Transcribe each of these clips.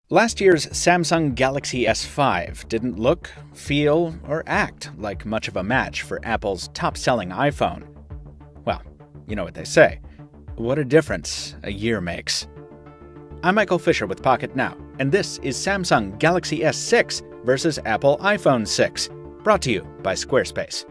Last year's Samsung Galaxy S5 didn't look, feel, or act like much of a match for Apple's top-selling iPhone. Well, you know what they say. What a difference a year makes. I'm Michael Fisher with Pocket Now, and this is Samsung Galaxy S6 versus Apple iPhone 6, brought to you by Squarespace.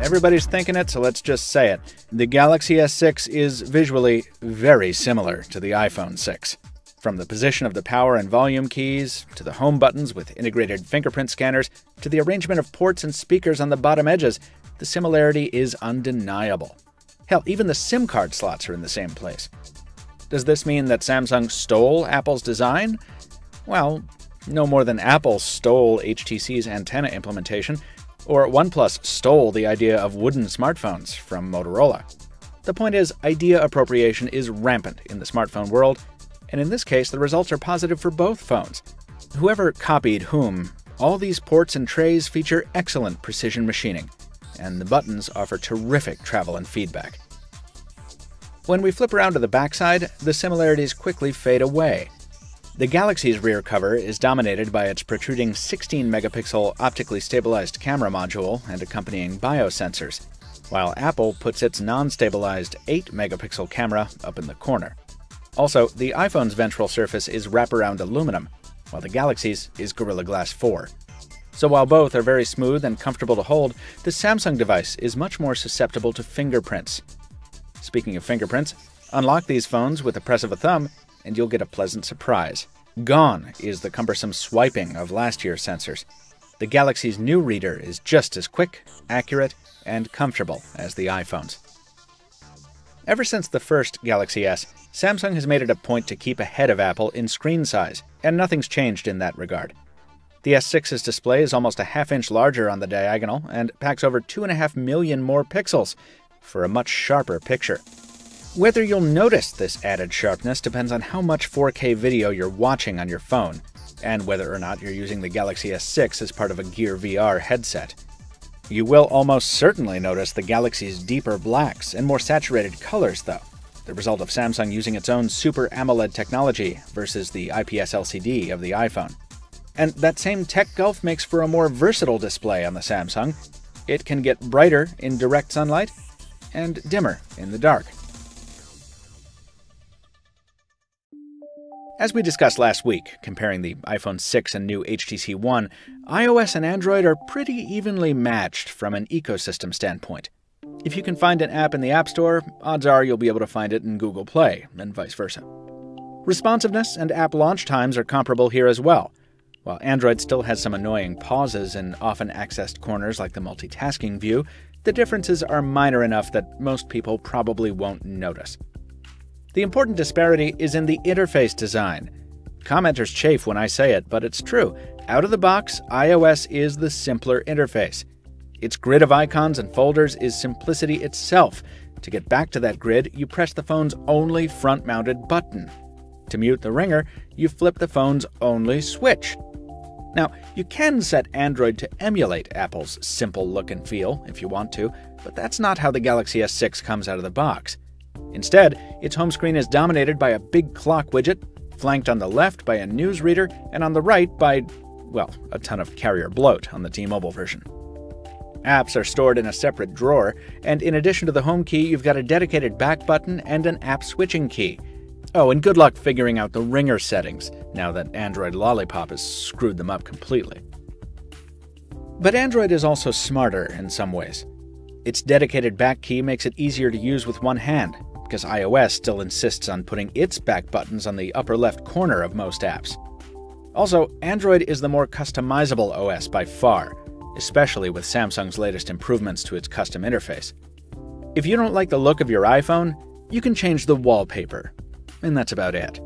Everybody's thinking it, so let's just say it. The Galaxy S6 is visually very similar to the iPhone 6. From the position of the power and volume keys, to the home buttons with integrated fingerprint scanners, to the arrangement of ports and speakers on the bottom edges, the similarity is undeniable. Hell, even the SIM card slots are in the same place. Does this mean that Samsung stole Apple's design? Well, no more than Apple stole HTC's antenna implementation, or OnePlus stole the idea of wooden smartphones from Motorola. The point is, idea appropriation is rampant in the smartphone world, and in this case, the results are positive for both phones. Whoever copied whom, all these ports and trays feature excellent precision machining, and the buttons offer terrific travel and feedback. When we flip around to the backside, the similarities quickly fade away. The Galaxy's rear cover is dominated by its protruding 16-megapixel optically stabilized camera module and accompanying biosensors, while Apple puts its non-stabilized 8-megapixel camera up in the corner. Also, the iPhone's ventral surface is wraparound aluminum, while the Galaxy's is Gorilla Glass 4. So while both are very smooth and comfortable to hold, the Samsung device is much more susceptible to fingerprints. Speaking of fingerprints, unlock these phones with the press of a thumb, and you'll get a pleasant surprise. Gone is the cumbersome swiping of last year's sensors. The Galaxy's new reader is just as quick, accurate, and comfortable as the iPhone's. Ever since the first Galaxy S, Samsung has made it a point to keep ahead of Apple in screen size, and nothing's changed in that regard. The S6's display is almost a half-inch larger on the diagonal and packs over 2.5 million more pixels for a much sharper picture. Whether you'll notice this added sharpness depends on how much 4K video you're watching on your phone, and whether or not you're using the Galaxy S6 as part of a Gear VR headset. You will almost certainly notice the Galaxy's deeper blacks and more saturated colors, though, the result of Samsung using its own Super AMOLED technology versus the IPS LCD of the iPhone. And that same tech gulf makes for a more versatile display on the Samsung. It can get brighter in direct sunlight and dimmer in the dark. As we discussed last week, comparing the iPhone 6 and new HTC One, iOS and Android are pretty evenly matched from an ecosystem standpoint. If you can find an app in the App Store, odds are you'll be able to find it in Google Play, and vice versa. Responsiveness and app launch times are comparable here as well. While Android still has some annoying pauses in often accessed corners like the multitasking view, the differences are minor enough that most people probably won't notice. The important disparity is in the interface design. Commenters chafe when I say it, but it's true. Out of the box, iOS is the simpler interface. Its grid of icons and folders is simplicity itself. To get back to that grid, you press the phone's only front-mounted button. To mute the ringer, you flip the phone's only switch. Now, you can set Android to emulate Apple's simple look and feel if you want to, but that's not how the Galaxy S6 comes out of the box. Instead, its home screen is dominated by a big clock widget, flanked on the left by a news reader, and on the right by, well, a ton of carrier bloat on the T-Mobile version. Apps are stored in a separate drawer, and in addition to the home key, you've got a dedicated back button and an app switching key. Oh, and good luck figuring out the ringer settings, now that Android Lollipop has screwed them up completely. But Android is also smarter in some ways. Its dedicated back key makes it easier to use with one hand, because iOS still insists on putting its back buttons on the upper left corner of most apps. Also, Android is the more customizable OS by far, especially with Samsung's latest improvements to its custom interface. If you don't like the look of your iPhone, you can change the wallpaper, and that's about it.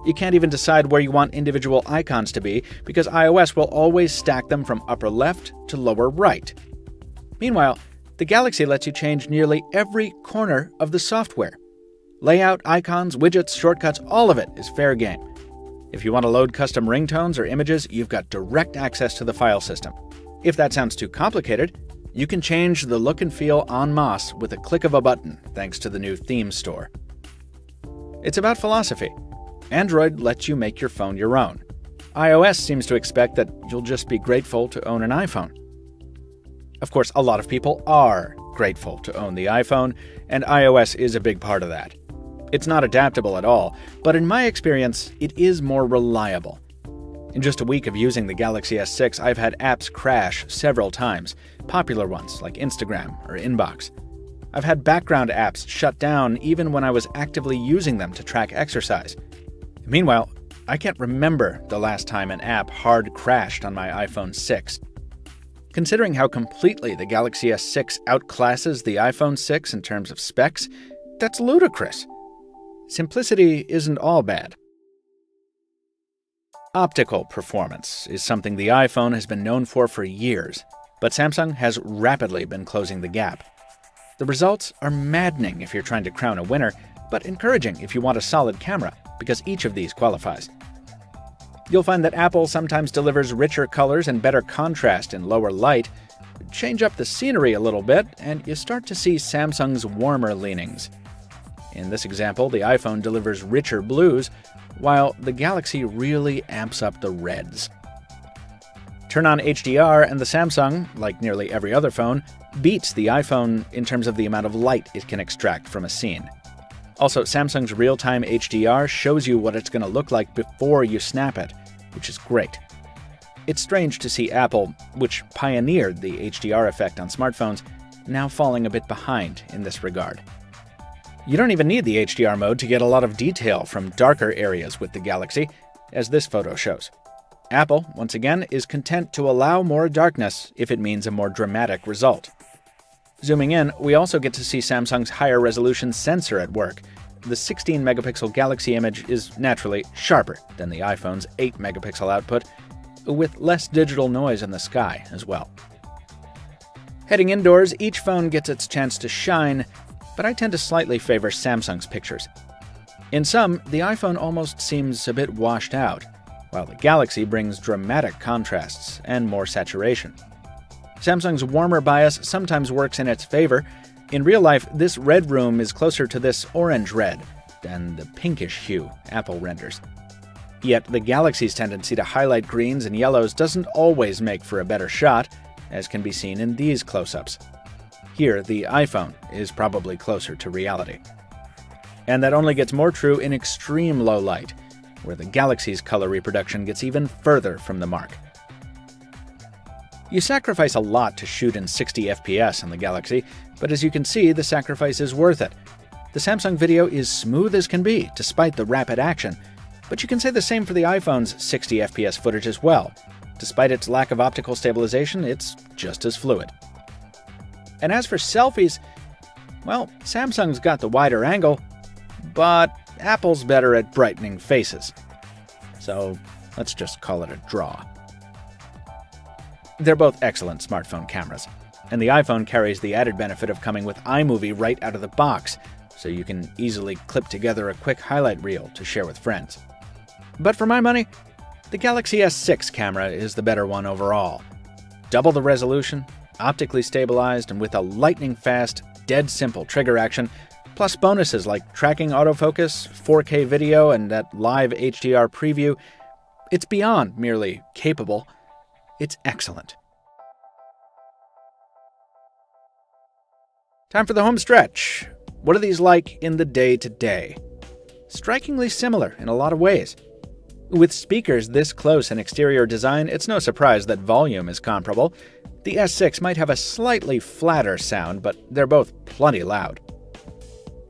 You can't even decide where you want individual icons to be, because iOS will always stack them from upper left to lower right. Meanwhile, the Galaxy lets you change nearly every corner of the software. Layout, icons, widgets, shortcuts, all of it is fair game. If you want to load custom ringtones or images, you've got direct access to the file system. If that sounds too complicated, You can change the look and feel en masse with a click of a button thanks to the new theme store. It's about philosophy. Android lets you make your phone your own. iOS seems to expect that you'll just be grateful to own an iPhone. Of course, a lot of people are grateful to own the iPhone, and iOS is a big part of that. It's not adaptable at all, but in my experience, it is more reliable. In just a week of using the Galaxy S6, I've had apps crash several times, popular ones like Instagram or Inbox. I've had background apps shut down even when I was actively using them to track exercise. Meanwhile, I can't remember the last time an app hard crashed on my iPhone 6. Considering how completely the Galaxy S6 outclasses the iPhone 6 in terms of specs, that's ludicrous. Simplicity isn't all bad. Optical performance is something the iPhone has been known for years, but Samsung has rapidly been closing the gap. The results are maddening if you're trying to crown a winner, but encouraging if you want a solid camera, because each of these qualifies. You'll find that Apple sometimes delivers richer colors and better contrast in lower light. Change up the scenery a little bit, and you start to see Samsung's warmer leanings. In this example, the iPhone delivers richer blues, while the Galaxy really amps up the reds. Turn on HDR and the Samsung, like nearly every other phone, beats the iPhone in terms of the amount of light it can extract from a scene. Also, Samsung's real-time HDR shows you what it's going to look like before you snap it, which is great. It's strange to see Apple, which pioneered the HDR effect on smartphones, now falling a bit behind in this regard. You don't even need the HDR mode to get a lot of detail from darker areas with the Galaxy, as this photo shows. Apple, once again, is content to allow more darkness if it means a more dramatic result. Zooming in, we also get to see Samsung's higher resolution sensor at work. The 16-megapixel Galaxy image is naturally sharper than the iPhone's 8-megapixel output, with less digital noise in the sky as well. Heading indoors, each phone gets its chance to shine, but I tend to slightly favor Samsung's pictures. In some, the iPhone almost seems a bit washed out, while the Galaxy brings dramatic contrasts and more saturation. Samsung's warmer bias sometimes works in its favor. In real life, this red room is closer to this orange red than the pinkish hue Apple renders. Yet the Galaxy's tendency to highlight greens and yellows doesn't always make for a better shot, as can be seen in these close-ups. Here, the iPhone is probably closer to reality. And that only gets more true in extreme low light, where the Galaxy's color reproduction gets even further from the mark. You sacrifice a lot to shoot in 60 FPS on the Galaxy, but as you can see, the sacrifice is worth it. The Samsung video is smooth as can be, despite the rapid action, but you can say the same for the iPhone's 60 FPS footage as well. Despite its lack of optical stabilization, it's just as fluid. And as for selfies, well, Samsung's got the wider angle, but Apple's better at brightening faces. So let's just call it a draw. They're both excellent smartphone cameras, and the iPhone carries the added benefit of coming with iMovie right out of the box, so you can easily clip together a quick highlight reel to share with friends. But for my money, the Galaxy S6 camera is the better one overall. Double the resolution, optically stabilized, and with a lightning-fast, dead-simple trigger action, plus bonuses like tracking autofocus, 4K video, and that live HDR preview, it's beyond merely capable. It's excellent. Time for the home stretch. What are these like in the day-to-day? Strikingly similar in a lot of ways. With speakers this close in exterior design, it's no surprise that volume is comparable. The S6 might have a slightly flatter sound, but they're both plenty loud.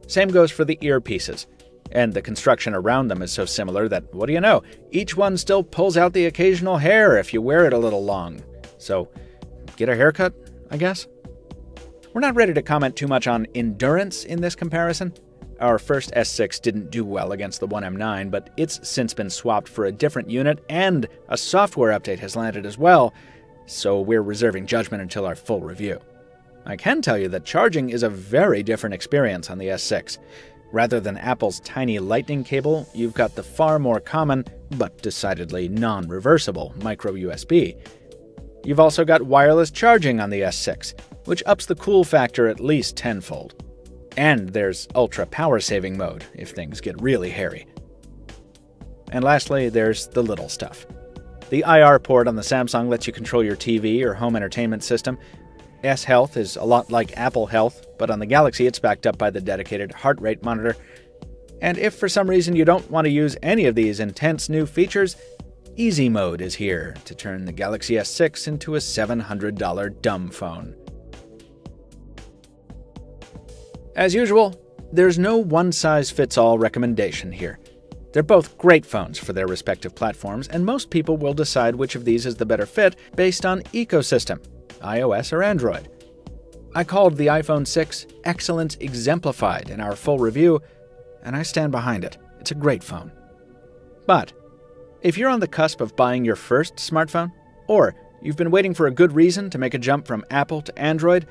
Same goes for the earpieces, and the construction around them is so similar that, what do you know, each one still pulls out the occasional hair if you wear it a little long. So, get a haircut, I guess? We're not ready to comment too much on endurance in this comparison. Our first S6 didn't do well against the 1M9, but it's since been swapped for a different unit, and a software update has landed as well, so we're reserving judgment until our full review. I can tell you that charging is a very different experience on the S6. Rather than Apple's tiny lightning cable, you've got the far more common, but decidedly non-reversible, micro USB. You've also got wireless charging on the S6, which ups the cool factor at least tenfold. And there's ultra power saving mode if things get really hairy. And lastly, there's the little stuff. The IR port on the Samsung lets you control your TV or home entertainment system. S Health is a lot like Apple Health, but on the Galaxy it's backed up by the dedicated heart rate monitor. And if for some reason you don't want to use any of these intense new features, Easy Mode is here to turn the Galaxy S6 into a $700 dumb phone. As usual, there's no one-size-fits-all recommendation here. They're both great phones for their respective platforms, and most people will decide which of these is the better fit based on ecosystem, iOS or Android. I called the iPhone 6 Excellence Exemplified in our full review, and I stand behind it. It's a great phone. But if you're on the cusp of buying your first smartphone, or you've been waiting for a good reason to make a jump from Apple to Android,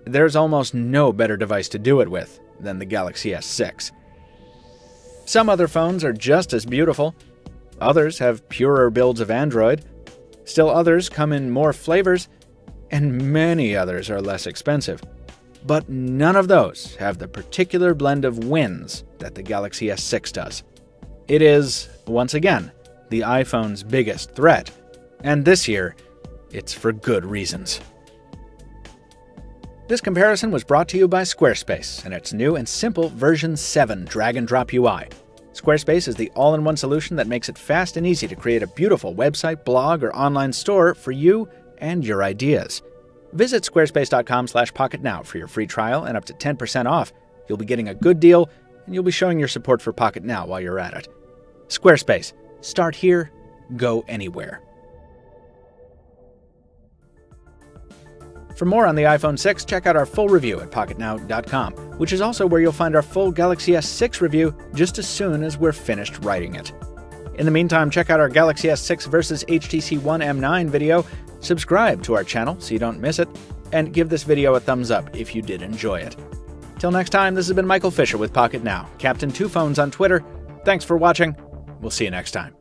there's almost no better device to do it with than the Galaxy S6. Some other phones are just as beautiful. Others have purer builds of Android. Still others come in more flavors, and many others are less expensive. But none of those have the particular blend of wins that the Galaxy S6 does. It is, once again, the iPhone's biggest threat, and this year, it's for good reasons. This comparison was brought to you by Squarespace and its new and simple version 7 drag-and-drop UI. Squarespace is the all-in-one solution that makes it fast and easy to create a beautiful website, blog, or online store for you and your ideas. Visit squarespace.com/pocket now for your free trial and up to 10% off. You'll be getting a good deal, and you'll be showing your support for Pocket Now while you're at it. Squarespace. Start here, go anywhere. For more on the iPhone 6, check out our full review at pocketnow.com, which is also where you'll find our full Galaxy S6 review just as soon as we're finished writing it. In the meantime, check out our Galaxy S6 versus HTC One M9 video, subscribe to our channel so you don't miss it, and give this video a thumbs up if you did enjoy it. Till next time, this has been Michael Fisher with Pocket Now, Captain Two Phones on Twitter. Thanks for watching. We'll see you next time.